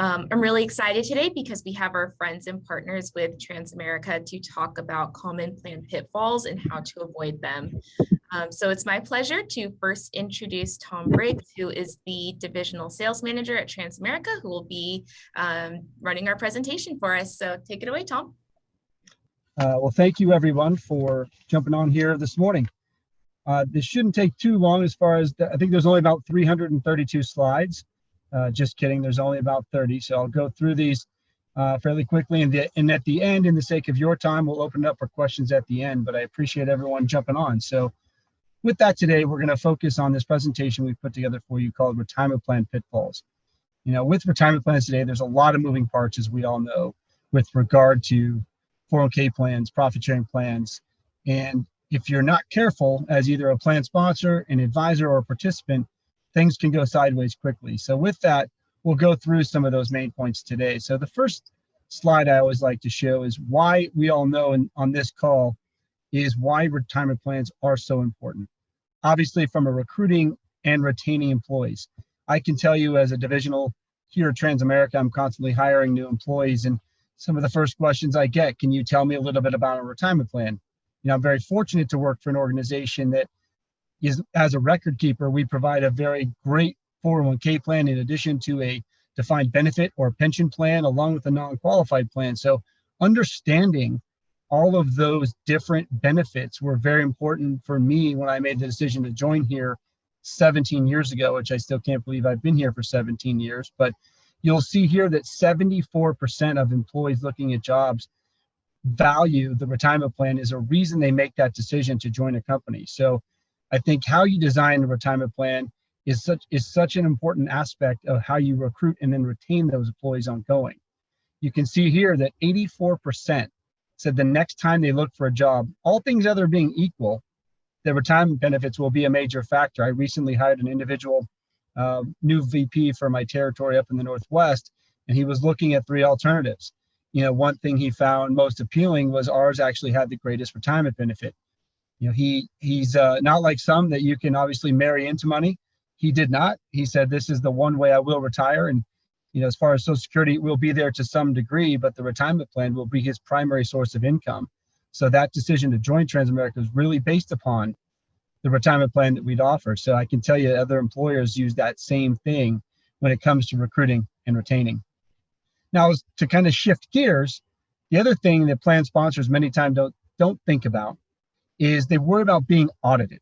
I'm really excited today because we have our friends and partners with Transamerica to talk about common plan pitfalls and how to avoid them. So it's my pleasure to first introduce Tom Briggs, who is the Divisional Sales Manager at Transamerica, who will be running our presentation for us. So take it away, Tom. Well, thank you everyone for jumping on here this morning. This shouldn't take too long as far as, I think there's only about 332 slides. Just kidding, there's only about 30. So I'll go through these fairly quickly. And at the end, in the sake of your time, we'll open it up for questions at the end, but I appreciate everyone jumping on. So with that today, we're gonna focus on this presentation we put together for you called Retirement Plan Pitfalls. You know, with retirement plans today, there's a lot of moving parts, as we all know, with regard to 401k plans, profit sharing plans. And if you're not careful as either a plan sponsor, an advisor, or a participant, things can go sideways quickly. So with that, we'll go through some of those main points today. So the first slide I always like to show is why we all know on this call is why retirement plans are so important. Obviously, from a recruiting and retaining employees. I can tell you as a divisional here at Transamerica, I'm constantly hiring new employees, and some of the first questions I get, can you tell me a little bit about a retirement plan? You know, I'm very fortunate to work for an organization that is, as a record keeper, we provide a very great 401k plan in addition to a defined benefit or pension plan, along with a non-qualified plan. So understanding all of those different benefits were very important for me when I made the decision to join here 17 years ago, which I still can't believe I've been here for 17 years. But you'll see here that 74% of employees looking at jobs value the retirement plan is a reason they make that decision to join a company. So I think how you design a retirement plan is such an important aspect of how you recruit and then retain those employees ongoing. You can see here that 84% said the next time they look for a job, all things other being equal, the retirement benefits will be a major factor. I recently hired an individual, new VP for my territory up in the Northwest, and he was looking at 3 alternatives. You know, one thing he found most appealing was ours actually had the greatest retirement benefit. You know, he's not like some that you can obviously marry into money. He did not. He said, this is the one way I will retire. And, you know, as far as Social Security, it will be there to some degree, but the retirement plan will be his primary source of income. So that decision to join Transamerica was really based upon the retirement plan that we'd offer. So I can tell you other employers use that same thing when it comes to recruiting and retaining. Now, to kind of shift gears, the other thing that plan sponsors many times don't think about is they worry about being audited.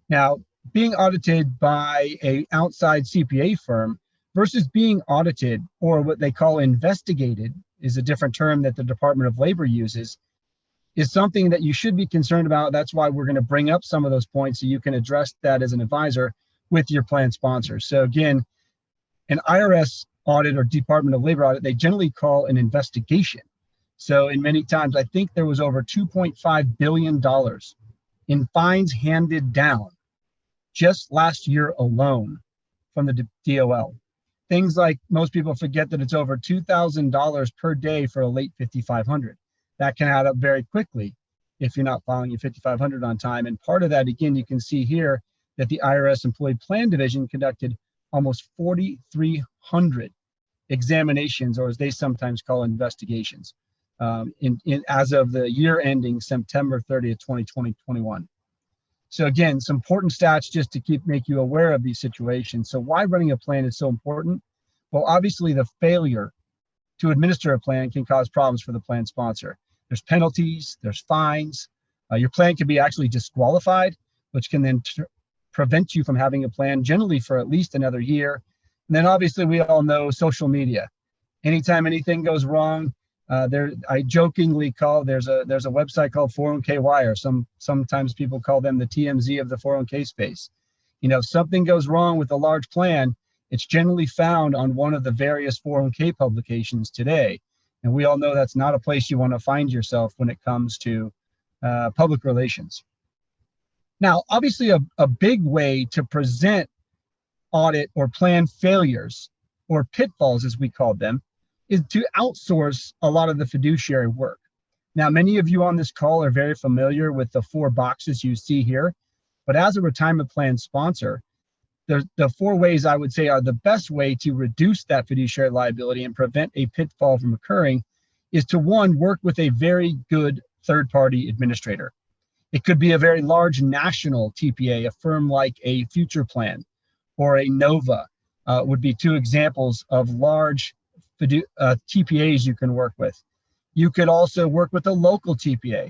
Now, being audited by an outside CPA firm versus being audited, or what they call investigated, is a different term that the Department of Labor uses, is something that you should be concerned about. That's why we're going to bring up some of those points so you can address that as an advisor with your plan sponsor. So again, an IRS audit or Department of Labor audit, they generally call an investigation. So in many times, I think there was over $2.5 billion in fines handed down just last year alone from the DOL. Things like, most people forget that it's over $2,000 per day for a late 5500. That can add up very quickly if you're not filing your 5500 on time. And part of that, again, you can see here that the IRS Employee Plan Division conducted almost 4,300 examinations, or as they sometimes call investigations, as of the year ending September 30th, 2021. So again, some important stats just to make you aware of these situations. So why running a plan is so important? Well, obviously the failure to administer a plan can cause problems for the plan sponsor. There's penalties, there's fines. Your plan can be actually disqualified, which can then prevent you from having a plan generally for at least another year. And then obviously we all know social media. Anytime anything goes wrong, I jokingly call, there's a website called 401k Wire. Sometimes people call them the TMZ of the 401k space. You know, if something goes wrong with a large plan, it's generally found on one of the various 401k publications today. And we all know that's not a place you want to find yourself when it comes to public relations. Now, obviously a big way to present audit or plan failures, or pitfalls as we call them, is to outsource a lot of the fiduciary work. Now, many of you on this call are very familiar with the 4 boxes you see here, but as a retirement plan sponsor, the four ways I would say are the best way to reduce that fiduciary liability and prevent a pitfall from occurring is to, one, work with a very good third-party administrator. It could be a very large national TPA, a firm like a Future Plan or a Nova would be two examples of large TPAs you can work with. You could also work with a local TPA.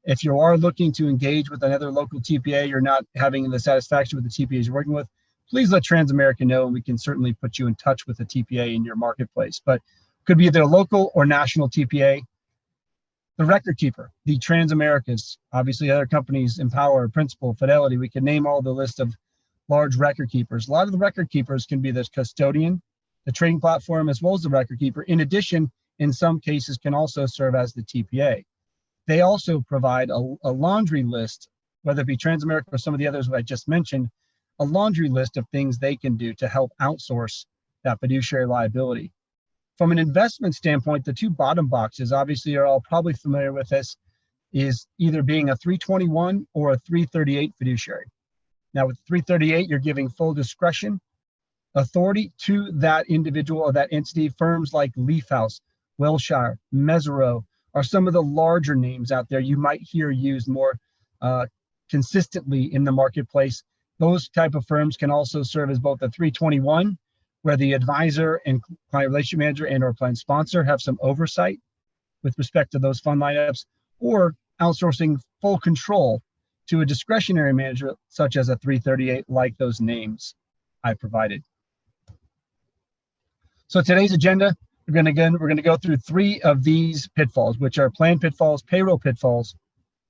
If you are looking to engage with another local TPA, you're not having the satisfaction with the TPAs you're working with, please let Transamerica know, and we can certainly put you in touch with a TPA in your marketplace. But could be either local or national TPA. The record keeper, the Transamericas, obviously other companies, Empower, Principal, Fidelity, we can name all the list of large record keepers. A lot of the record keepers can be the custodian, the trading platform, as well as the record keeper. In addition, in some cases, can also serve as the TPA. They also provide a laundry list, whether it be Transamerica or some of the others I just mentioned, a laundry list of things they can do to help outsource that fiduciary liability. From an investment standpoint, the two bottom boxes, obviously you're all probably familiar with this, is either being a 321 or a 338 fiduciary. Now with 338, you're giving full discretion, authority to that individual or that entity. Firms like Leaf House, Wilshire, Mesero are some of the larger names out there you might hear used more consistently in the marketplace. Those type of firms can also serve as both a 321, where the advisor and client relationship manager and or plan sponsor have some oversight with respect to those fund lineups, or outsourcing full control to a discretionary manager, such as a 338, like those names I provided. So today's agenda, we're going to go through three of these pitfalls, which are plan pitfalls, payroll pitfalls,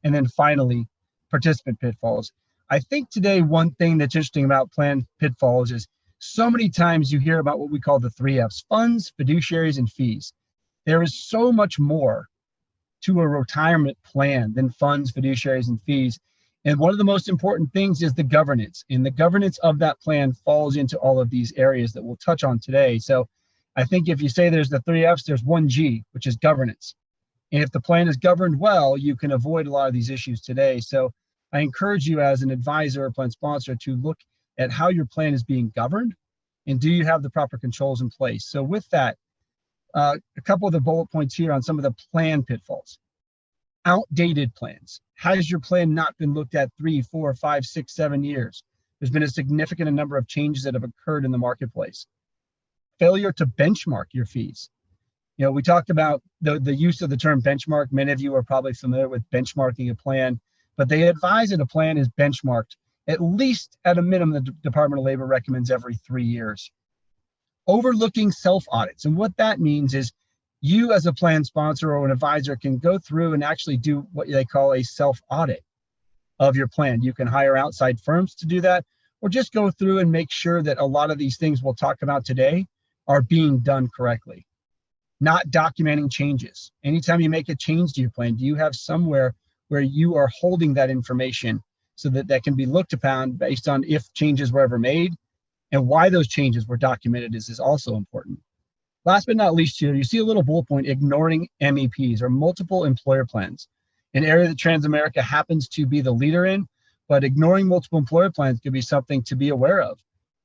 and then finally participant pitfalls. I think today one thing that's interesting about plan pitfalls is so many times you hear about what we call the 3Fs: funds, fiduciaries, and fees. There is so much more to a retirement plan than funds, fiduciaries, and fees. And one of the most important things is the governance. And the governance of that plan falls into all of these areas that we'll touch on today. So I think if you say there's the 3Fs, there's one G, which is governance. And if the plan is governed well, you can avoid a lot of these issues today. So I encourage you as an advisor or plan sponsor to look at how your plan is being governed and do you have the proper controls in place. So with that, a couple of the bullet points here on some of the plan pitfalls. Outdated plans. Has your plan not been looked at 3, 4, 5, 6, 7 years? There's been a significant number of changes that have occurred in the marketplace. Failure to benchmark your fees. You know, we talked about the use of the term benchmark. Many of you are probably familiar with benchmarking a plan, but they advise that a plan is benchmarked at least at a minimum. The Department of Labor recommends every 3 years. Overlooking self-audits. And what that means is you as a plan sponsor or an advisor can go through and actually do what they call a self-audit of your plan. You can hire outside firms to do that, or just go through and make sure that a lot of these things we'll talk about today are being done correctly. Not documenting changes. Anytime you make a change to your plan, do you have somewhere where you are holding that information so that that can be looked upon based on if changes were ever made and why those changes were documented is also important. Last but not least here, you see a little bullet point, ignoring MEPs or multiple employer plans, an area that Transamerica happens to be the leader in, but ignoring multiple employer plans could be something to be aware of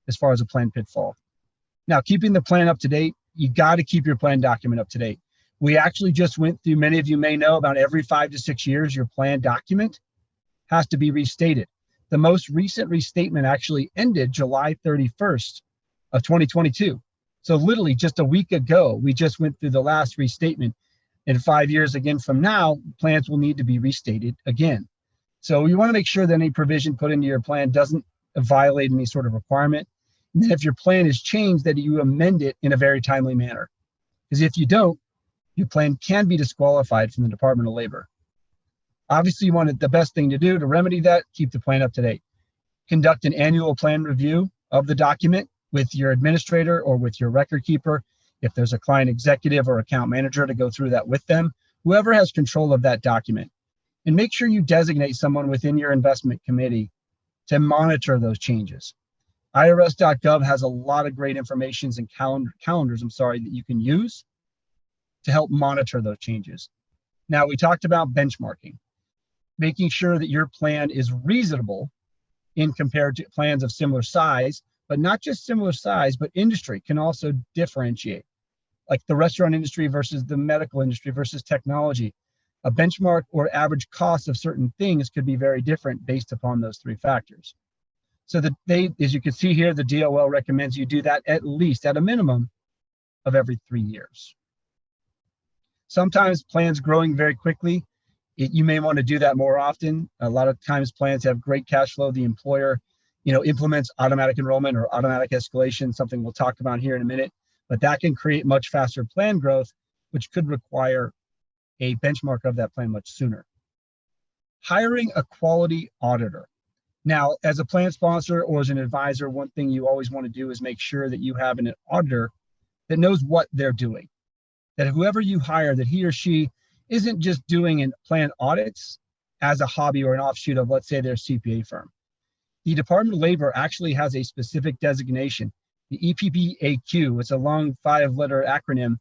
as far as a plan pitfall. Now, keeping the plan up to date, you got to keep your plan document up to date. We actually just went through, many of you may know, about every 5 to 6 years, your plan document has to be restated. The most recent restatement actually ended July 31st of 2022. So literally just a week ago, we just went through the last restatement. In 5 years again from now, plans will need to be restated again. So you want to make sure that any provision put into your plan doesn't violate any sort of requirement. And then if your plan is changed, that you amend it in a very timely manner. Because if you don't, your plan can be disqualified from the Department of Labor. Obviously, you want the best thing to do to remedy that, keep the plan up to date. Conduct an annual plan review of the document with your administrator or with your record keeper. If there's a client executive or account manager, to go through that with them, whoever has control of that document. And make sure you designate someone within your investment committee to monitor those changes. IRS.gov has a lot of great information and calendars, that you can use to help monitor those changes. Now, we talked about benchmarking, making sure that your plan is reasonable in compared to plans of similar size, but not just similar size, but industry can also differentiate, like the restaurant industry versus the medical industry versus technology. A benchmark or average cost of certain things could be very different based upon those three factors. So that as you can see here, the DOL recommends you do that at least at a minimum of every 3 years. Sometimes plans growing very quickly, you may want to do that more often. A lot of times plans have great cash flow. The employer, implements automatic enrollment or automatic escalation, something we'll talk about here in a minute, but that can create much faster plan growth, which could require a benchmark of that plan much sooner. Hiring a quality auditor. Now, as a plan sponsor or as an advisor, one thing you always want to do is make sure that you have an auditor that knows what they're doing. That whoever you hire, that he or she isn't just doing plan audits as a hobby or an offshoot of, let's say, their CPA firm. The Department of Labor actually has a specific designation, the EPPAQ. It's a long 5-letter acronym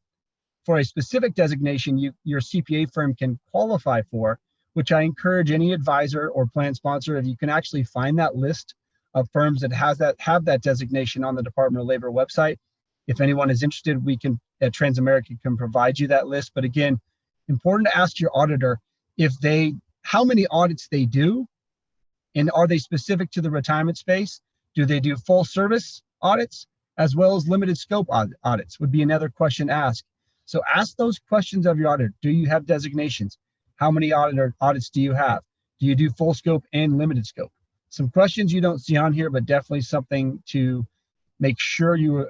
for a specific designation your CPA firm can qualify for, which I encourage any advisor or plan sponsor, if you can actually find that list of firms that have that designation on the Department of Labor website. If anyone is interested, we can at Transamerica can provide you that list. But again, important to ask your auditor how many audits they do, and are they specific to the retirement space? Do they do full service audits as well as limited scope audits? Would be another question asked. So ask those questions of your auditor. Do you have designations? How many audits do you have? Do you do full scope and limited scope? Some questions you don't see on here, but definitely something to make sure you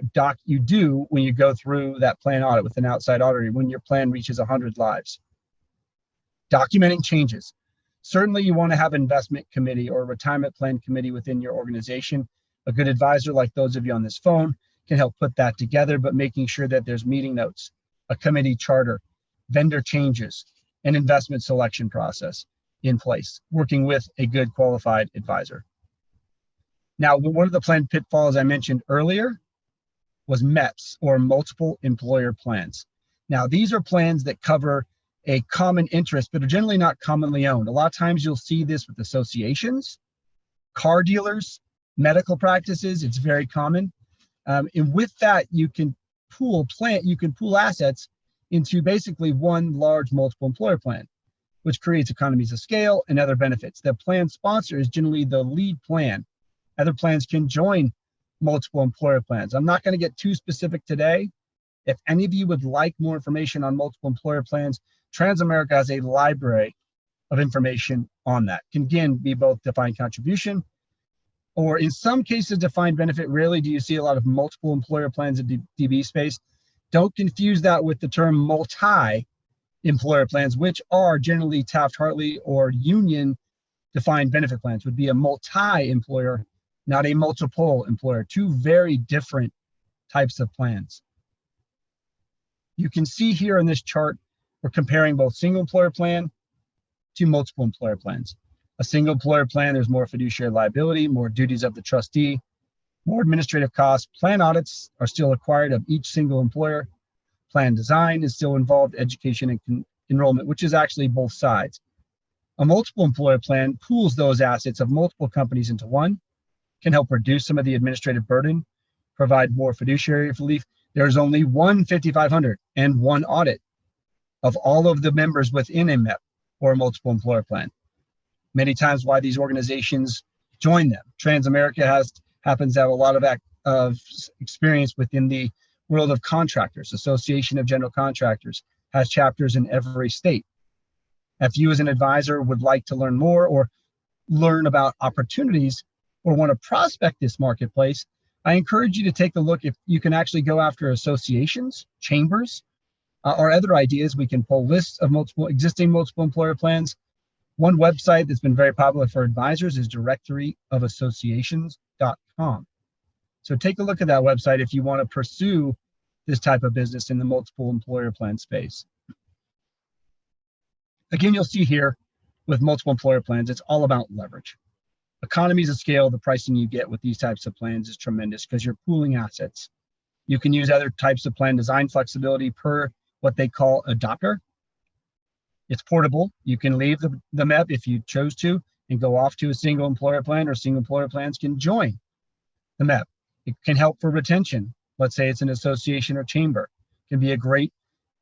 do when you go through that plan audit with an outside auditor when your plan reaches 100 lives. Documenting changes. Certainly you want to have an investment committee or a retirement plan committee within your organization. A good advisor like those of you on this phone can help put that together, but making sure that there's meeting notes, a committee charter, vendor changes, an investment selection process in place, working with a good qualified advisor. Now, one of the plan pitfalls I mentioned earlier was MEPs, or multiple employer plans. Now, these are plans that cover a common interest, but are generally not commonly owned. A lot of times you'll see this with associations, car dealers, medical practices. It's very common. And with that, you can pool assets into basically one large multiple employer plan, which creates economies of scale and other benefits. The plan sponsor is generally the lead plan. Other plans can join multiple employer plans. I'm not going to get too specific today. If any of you would like more information on multiple employer plans, Transamerica has a library of information on that. Can again be both defined contribution or in some cases defined benefit. Rarely do you see a lot of multiple employer plans in DB space. Don't confuse that with the term multi-employer plans, which are generally Taft-Hartley or union defined benefit plans. Would be a multi-employer, not a multiple employer. Two very different types of plans. You can see here in this chart, we're comparing both single employer plan to multiple employer plans. A single employer plan, there's more fiduciary liability, more duties of the trustee, more administrative costs. Plan audits are still required of each single employer. Plan design is still involved, education and enrollment, which is actually both sides. A multiple employer plan pools those assets of multiple companies into one, can help reduce some of the administrative burden, provide more fiduciary relief. There's only one 5,500 and one audit of all of the members within a MEP or a multiple employer plan. Many times why these organizations join them. Transamerica happens to have a lot of experience within the world of contractors. Association of General Contractors has chapters in every state. If you as an advisor would like to learn more or learn about opportunities or want to prospect this marketplace, I encourage you to take a look if you can actually go after associations, chambers, or other ideas. We can pull lists of existing multiple employer plans. One website that's been very popular for advisors is directoryofassociations.com. So take a look at that website if you want to pursue this type of business in the multiple employer plan space. Again, you'll see here with multiple employer plans, it's all about leverage. Economies of scale, the pricing you get with these types of plans is tremendous because you're pooling assets. You can use other types of plan design flexibility per what they call adopter. It's portable. You can leave the MEP if you chose to and go off to a single employer plan, or single employer plans can join the MEP. It can help for retention. Let's say it's an association or chamber. It can be a great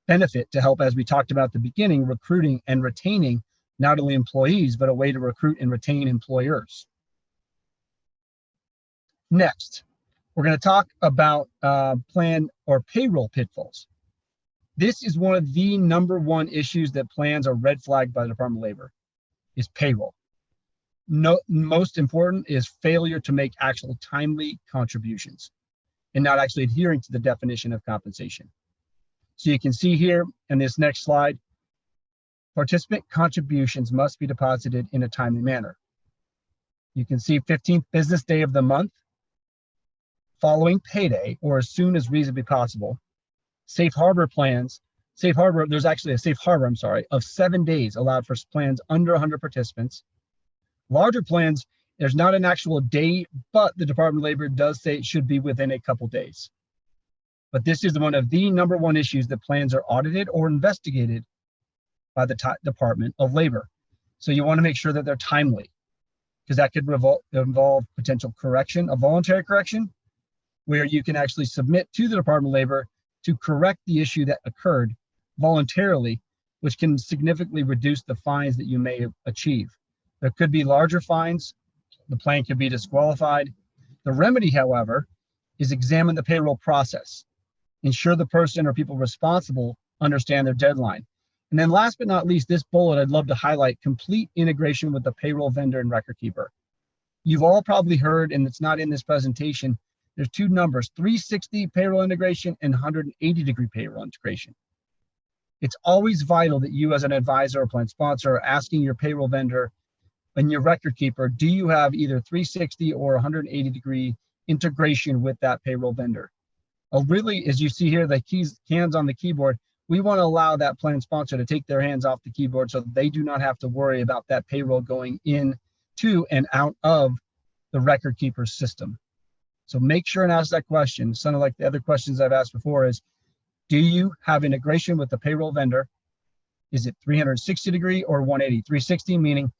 benefit to help, as we talked about at the beginning, recruiting and retaining not only employees, but a way to recruit and retain employers. Next, we're going to talk about plan or payroll pitfalls. This is one of the #1 issues that plans are red flagged by the Department of Labor, is payroll. Most important is failure to make actual timely contributions and not actually adhering to the definition of compensation. So you can see here in this next slide, participant contributions must be deposited in a timely manner. You can see 15th business day of the month, following payday, or as soon as reasonably possible. Safe harbor plans, there's actually a safe harbor, of 7 days allowed for plans under 100 participants. Larger plans, there's not an actual day, but the Department of Labor does say it should be within a couple days. But this is one of the #1 issues that plans are audited or investigated by the Department of Labor. So you want to make sure that they're timely, because that could involve potential correction, a voluntary correction, where you can actually submit to the Department of Labor to correct the issue that occurred voluntarily, which can significantly reduce the fines that you may achieve. There could be larger fines. The plan could be disqualified. The remedy, however, is examine the payroll process. Ensure the person or people responsible understand their deadline. And then last but not least, this bullet, I'd love to highlight complete integration with the payroll vendor and record keeper. You've all probably heard, and it's not in this presentation, there's two numbers, 360 payroll integration and 180-degree payroll integration. It's always vital that you as an advisor or plan sponsor are asking your payroll vendor and your record keeper, do you have either 360 or 180-degree integration with that payroll vendor? Really, as you see here, the hands on the keyboard, we want to allow that plan sponsor to take their hands off the keyboard so that they do not have to worry about that payroll going in to and out of the record keeper's system. So make sure and ask that question. Some of like the other questions I've asked before is, do you have integration with the payroll vendor? Is it 360-degree or 180? 360 meaning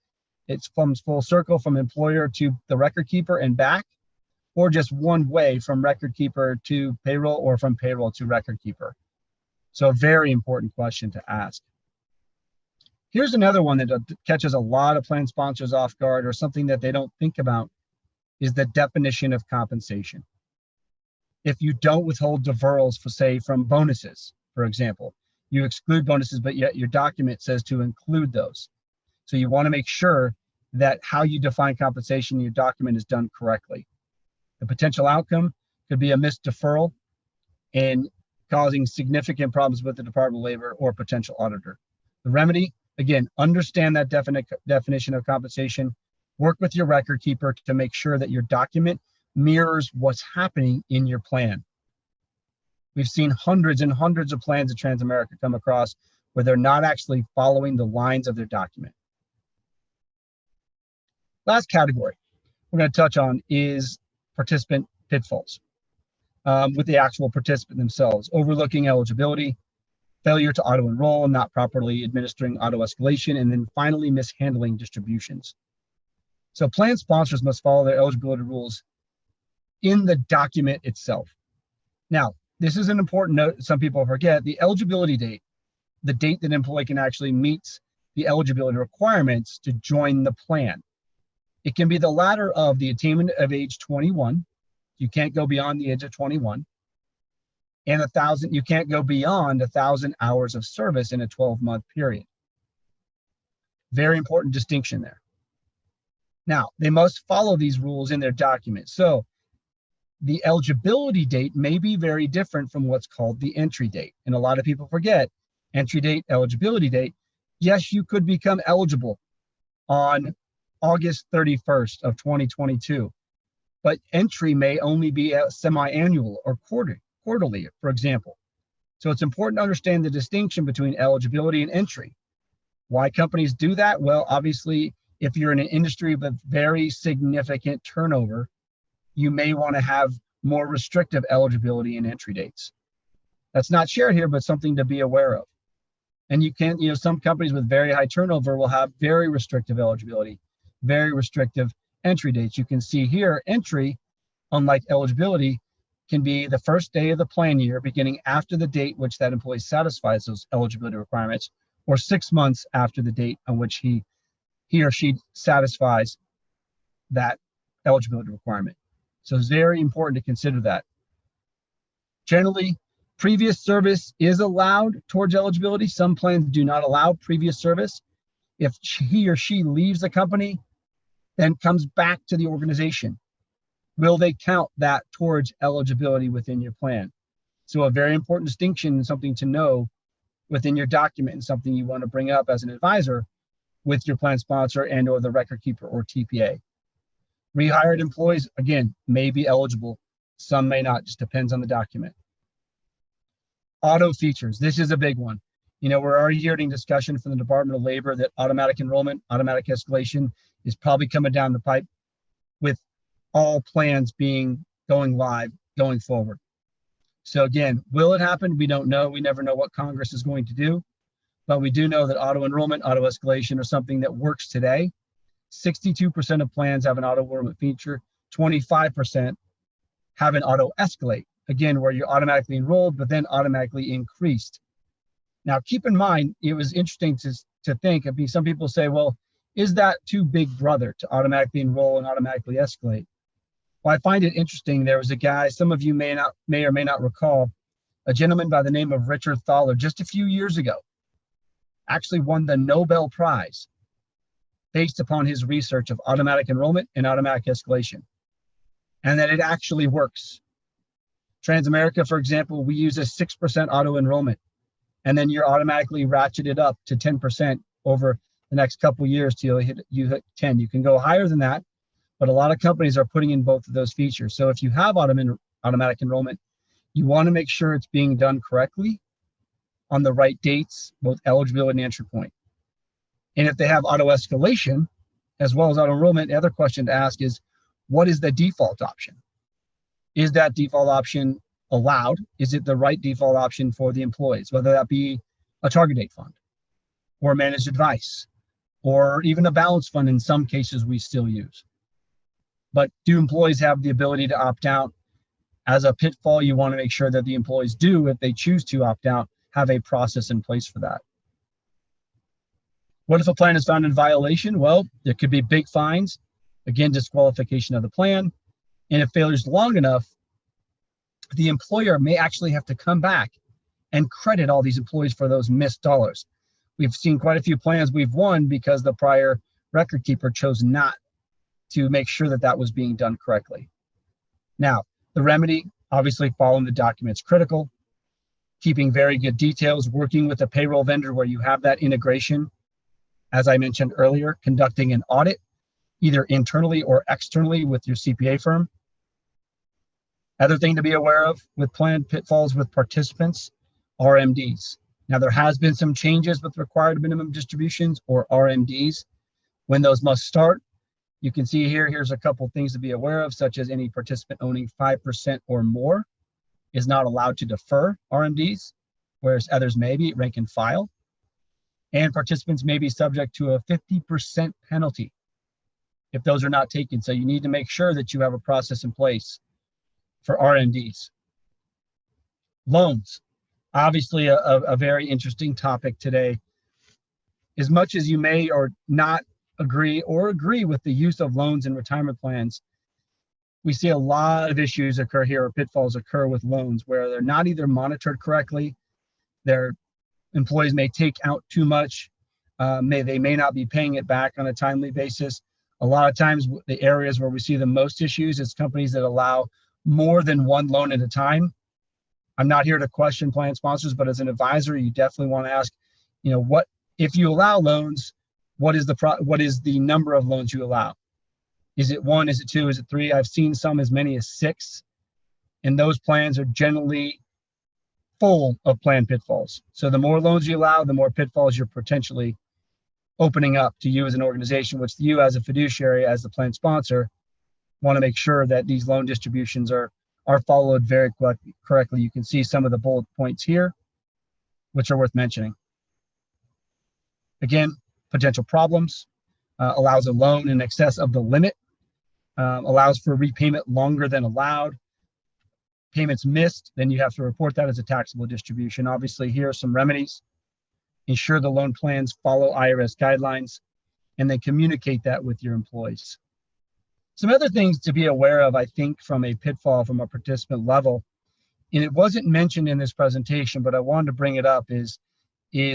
it comes full circle from employer to the record keeper and back, or just one way from record keeper to payroll or from payroll to record keeper. So a very important question to ask. Here's another one that catches a lot of plan sponsors off guard, or something that they don't think about, is the definition of compensation. If you don't withhold deferrals for, say, from bonuses, for example, you exclude bonuses, but yet your document says to include those. So you want to make sure that how you define compensation in your document is done correctly. The potential outcome could be a missed deferral and causing significant problems with the Department of Labor or potential auditor. The remedy, again, understand that definition of compensation, work with your record keeper to make sure that your document mirrors what's happening in your plan. We've seen hundreds and hundreds of plans at Transamerica come across where they're not actually following the lines of their document. Last category we're going to touch on is participant pitfalls with the actual participant themselves, overlooking eligibility, failure to auto-enroll, not properly administering auto-escalation, and then finally mishandling distributions. So plan sponsors must follow their eligibility rules in the document itself. Now, this is an important note some people forget. The eligibility date, the date that an employee can actually meet the eligibility requirements to join the plan. It can be the latter of the attainment of age 21. You can't go beyond the age of 21. And you can't go beyond 1,000 hours of service in a 12-month period. Very important distinction there. Now, they must follow these rules in their document. So the eligibility date may be very different from what's called the entry date. And a lot of people forget entry date, eligibility date. Yes, you could become eligible on August 31st of 2022, but entry may only be a semi-annual or quarterly, for example. So it's important to understand the distinction between eligibility and entry. Why companies do that? Well, obviously, if you're in an industry with very significant turnover, you may want to have more restrictive eligibility and entry dates. That's not shared here, but something to be aware of. And some companies with very high turnover will have very restrictive eligibility, very restrictive entry dates. You can see here, entry unlike eligibility, can be the first day of the plan year, beginning after the date which that employee satisfies those eligibility requirements, or 6 months after the date on which he or she satisfies that eligibility requirement. So it's very important to consider that. Generally, previous service is allowed towards eligibility. Some plans do not allow previous service. If he or she leaves the company, then comes back to the organization, will they count that towards eligibility within your plan? So a very important distinction and something to know within your document, and something you want to bring up as an advisor with your plan sponsor and or the record keeper or TPA. Rehired employees, again, may be eligible. Some may not, just depends on the document. Auto features, this is a big one. We're already hearing discussion from the Department of Labor that automatic enrollment, automatic escalation is probably coming down the pipe, with all plans going live going forward. So again, will it happen? We don't know. We never know what Congress is going to do, but we do know that auto enrollment, auto escalation are something that works today. 62% of plans have an auto enrollment feature. 25% have an auto escalate, again, where you're automatically enrolled, but then automatically increased. Now, keep in mind, it was interesting to think, some people say, well, is that too big brother to automatically enroll and automatically escalate? Well, I find it interesting. There was a guy, some of you may or may not recall, a gentleman by the name of Richard Thaler, just a few years ago, actually won the Nobel Prize based upon his research of automatic enrollment and automatic escalation, and that it actually works. Transamerica, for example, we use a 6% auto enrollment, and then you're automatically ratcheted up to 10% over the next couple of years till you hit 10. You can go higher than that, but a lot of companies are putting in both of those features. So if you have automatic enrollment, you want to make sure it's being done correctly on the right dates, both eligibility and entry point. And if they have auto escalation as well as auto enrollment, the other question to ask is, what is the default option? Is that default option allowed? Is it the right default option for the employees, whether that be a target date fund or managed advice or even a balanced fund? In some cases we still use. But do employees have the ability to opt out? As a pitfall, you want to make sure that the employees do, if they choose to opt out, have a process in place for that. What if a plan is found in violation? Well, there could be big fines, again, disqualification of the plan. And if failure is long enough, the employer may actually have to come back and credit all these employees for those missed dollars. We've seen quite a few plans we've won because the prior record keeper chose not to make sure that that was being done correctly. Now, the remedy, obviously following the document's critical, keeping very good details, working with a payroll vendor where you have that integration. As I mentioned earlier, conducting an audit, either internally or externally with your CPA firm. Other thing to be aware of with plan pitfalls with participants, RMDs. Now, there has been some changes with required minimum distributions, or RMDs, when those must start. You can see here's a couple things to be aware of, such as any participant owning 5% or more is not allowed to defer RMDs, whereas others may be, rank and file. And participants may be subject to a 50% penalty if those are not taken. So you need to make sure that you have a process in place for RMDs. Loans, obviously a very interesting topic today. As much as you may or not agree with the use of loans in retirement plans, we see a lot of issues occur here, or pitfalls occur with loans where they're not either monitored correctly, their employees may take out too much, they may not be paying it back on a timely basis. A lot of times the areas where we see the most issues is companies that allow more than one loan at a time. I'm not here to question plan sponsors, but as an advisor, you definitely want to ask, what if you allow loans, what is the number of loans you allow? Is it 1? Is it 2? Is it 3? I've seen some as many as 6, and those plans are generally full of plan pitfalls. So the more loans you allow, the more pitfalls you're potentially opening up to you as an organization, which you as a fiduciary, as the plan sponsor, want to make sure that these loan distributions are followed very correctly. You can see some of the bullet points here, which are worth mentioning. Again, potential problems, allows a loan in excess of the limit. allows for repayment longer than allowed. Payments missed, then you have to report that as a taxable distribution. Obviously, here are some remedies. Ensure the loan plans follow IRS guidelines, and then communicate that with your employees. Some other things to be aware of, I think, from a pitfall from a participant level, and it wasn't mentioned in this presentation, but I wanted to bring it up, is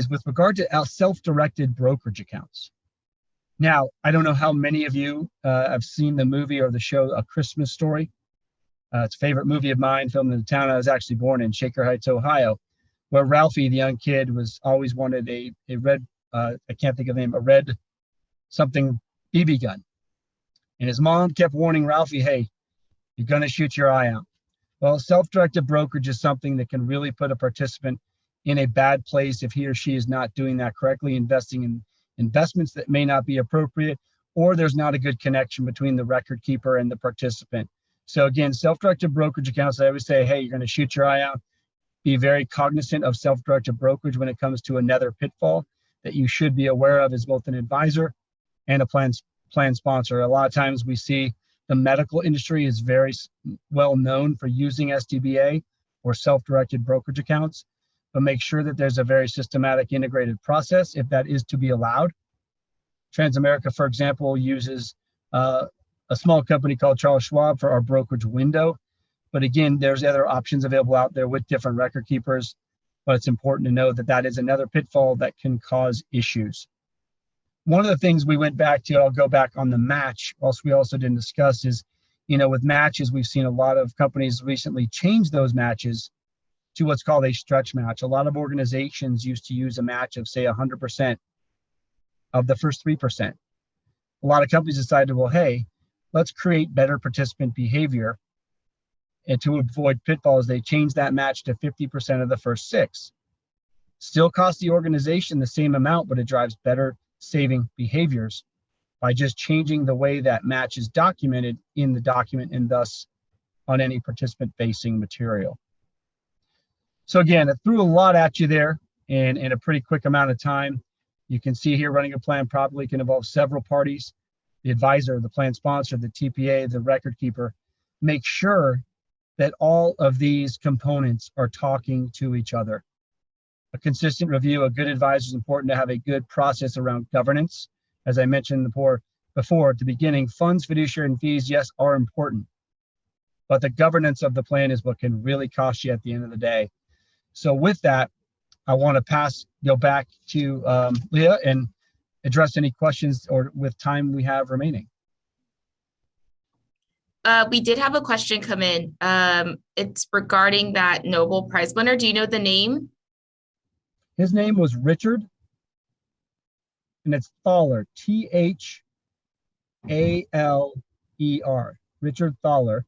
with regard to our self-directed brokerage accounts. Now, I don't know how many of you have seen the movie or the show A Christmas Story. It's a favorite movie of mine, filmed in the town I was actually born in, Shaker Heights, Ohio, where Ralphie, the young kid, was always wanted a red, I can't think of the name, a red something BB gun. And his mom kept warning Ralphie, hey, you're going to shoot your eye out. Well, self-directed brokerage is something that can really put a participant in a bad place if he or she is not doing that correctly, investing in investments that may not be appropriate, or there's not a good connection between the record keeper and the participant. So again, self-directed brokerage accounts, I always say, hey, you're going to shoot your eye out. Be very cognizant of self-directed brokerage when it comes to another pitfall that you should be aware of as both an advisor and a plan sponsor. A lot of times we see the medical industry is very well known for using SDBA or self-directed brokerage accounts, but make sure that there's a very systematic integrated process if that is to be allowed. Transamerica, for example, uses a small company called Charles Schwab for our brokerage window. But again, there's other options available out there with different record keepers, but it's important to know that that is another pitfall that can cause issues. One of the things we went back to, I'll go back on the match, we also didn't discuss is, with matches, we've seen a lot of companies recently change those matches to what's called a stretch match. A lot of organizations used to use a match of, say, 100% of the first 3%. A lot of companies decided, well, hey, let's create better participant behavior. And to avoid pitfalls, they changed that match to 50% of the first 6. Still costs the organization the same amount, but it drives better saving behaviors by just changing the way that match is documented in the document and thus on any participant-facing material. So again, it threw a lot at you there in a pretty quick amount of time. You can see here running a plan properly can involve several parties, the advisor, the plan sponsor, the TPA, the record keeper. Make sure that all of these components are talking to each other. A consistent review, a good advisor is important to have a good process around governance. As I mentioned before at the beginning, funds, fiduciary, and fees, yes, are important. But the governance of the plan is what can really cost you at the end of the day. So with that, I want to go back to Leah and address any questions or with time we have remaining. We did have a question come in. It's regarding that Nobel Prize winner. Do you know the name? His name was Richard, and it's Thaler, Thaler, Richard Thaler.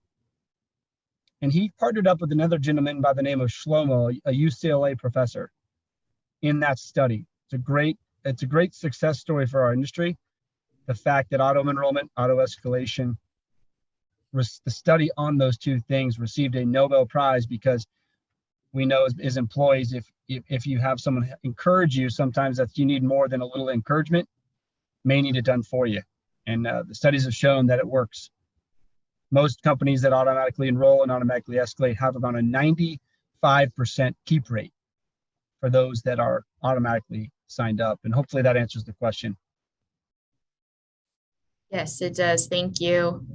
And he partnered up with another gentleman by the name of Shlomo, a UCLA professor, in that study. It's a great success story for our industry. The fact that auto enrollment, auto escalation, the study on those two things received a Nobel Prize, because we know as employees, if you have someone encourage you, sometimes that you need more than a little encouragement, may need it done for you. And the studies have shown that it works. Most companies that automatically enroll and automatically escalate have about a 95% keep rate for those that are automatically signed up. And hopefully that answers the question. Yes, it does. Thank you.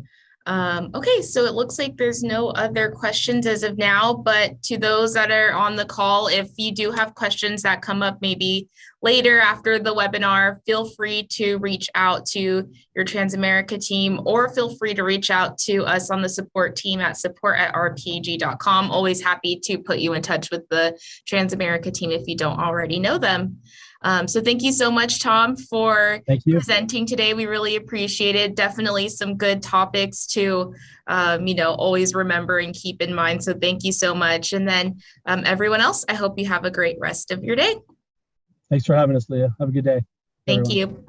Okay, so it looks like there's no other questions as of now, but to those that are on the call, if you do have questions that come up maybe later after the webinar, feel free to reach out to your Transamerica team, or feel free to reach out to us on the support team at support@rpag.com. Always happy to put you in touch with the Transamerica team if you don't already know them. So thank you so much, Tom, for presenting today. We really appreciate it. Definitely some good topics to, always remember and keep in mind. So thank you so much. And then everyone else, I hope you have a great rest of your day. Thanks for having us, Leah. Have a good day. Thank you.